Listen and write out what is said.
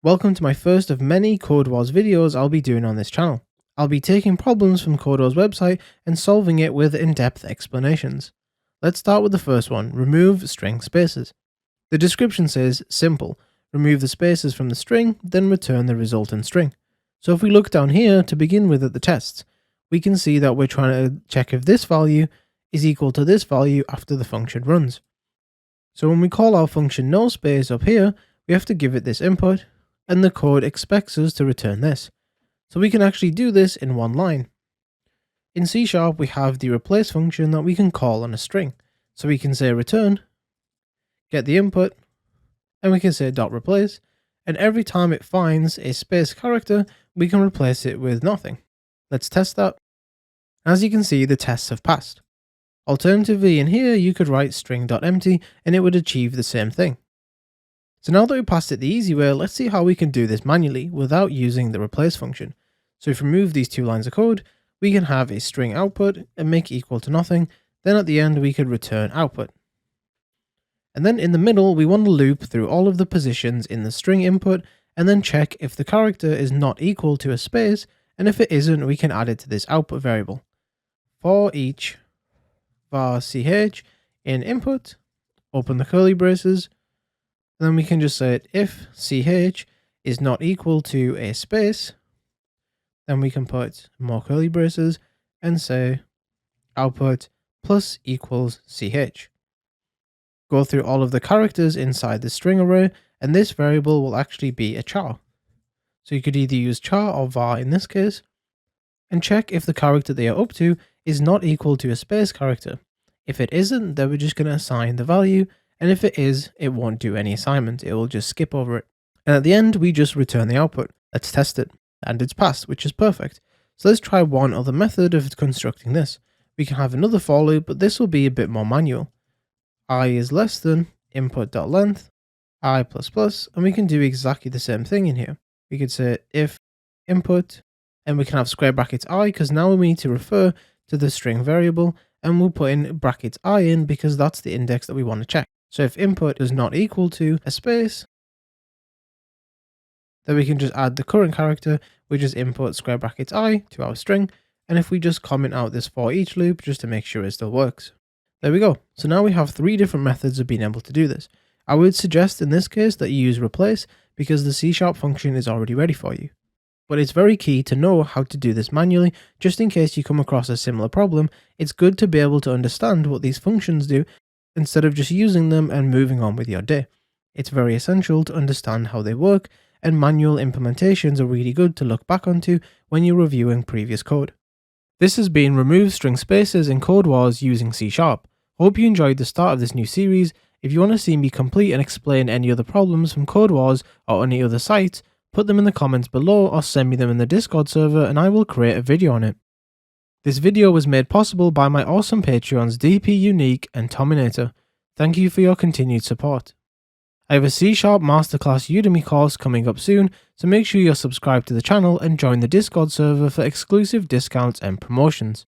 Welcome to my first of many Codewars videos I'll be doing on this channel. I'll be taking problems from Codewars website and solving it with in-depth explanations. Let's start with the first one, remove string spaces. The description says, simple, remove the spaces from the string, then return the resultant string. So if we look down here to begin with at the tests, we can see that we're trying to check if this value is equal to this value after the function runs. So when we call our function no space up here, we have to give it this input, and the code expects us to return this. So we can actually do this in one line. In C# we have the replace function that we can call on a string. So we can say return, get the input, and we can say .replace, and every time it finds a space character, we can replace it with nothing. Let's test that. As you can see, the tests have passed. Alternatively, in here you could write string.empty and it would achieve the same thing. So now that we passed it the easy way, let's see how we can do this manually without using the replace function. So if we remove these two lines of code, we can have a string output and make equal to nothing. Then at the end, we could return output. And then in the middle, we want to loop through all of the positions in the string input and then check if the character is not equal to a space. And if it isn't, we can add it to this output variable. Foreach var ch in input, open the curly braces, and then we can just say if ch is not equal to a space, then we can put more curly braces and say output plus equals ch. Go through all of the characters inside the string array, and this variable will actually be a char. So you could either use char or var in this case, and check if the character they are up to is not equal to a space character. If it isn't, then we're just going to assign the value, and if it is, it won't do any assignment, it will just skip over it. And at the end, we just return the output. Let's test it, and it's passed, which is perfect. So let's try one other method of constructing this. We can have another for loop, but this will be a bit more manual. I is less than input.length, I++, and we can do exactly the same thing in here. We could say if input, and we can have square brackets I, because now we need to refer to the string variable, and we'll put in brackets I in because that's the index that we want to check. So if input is not equal to a space, then we can just add the current character, which is input square brackets I to our string. And if we just comment out this for each loop just to make sure it still works. There we go. So now we have three different methods of being able to do this. I would suggest in this case that you use replace because the C# function is already ready for you. But it's very key to know how to do this manually, just in case you come across a similar problem. It's good to be able to understand what these functions do instead of just using them and moving on with your day. It's very essential to understand how they work, and manual implementations are really good to look back onto when you're reviewing previous code. This has been Remove String Spaces in Codewars using C#. Hope you enjoyed the start of this new series. If you want to see me complete and explain any other problems from Codewars or any other sites, put them in the comments below or send me them in the Discord server and I will create a video on it. This video was made possible by my awesome Patrons DP Unique and Tominator. Thank you for your continued support. I have a C# Masterclass Udemy course coming up soon, so make sure you're subscribed to the channel and join the Discord server for exclusive discounts and promotions.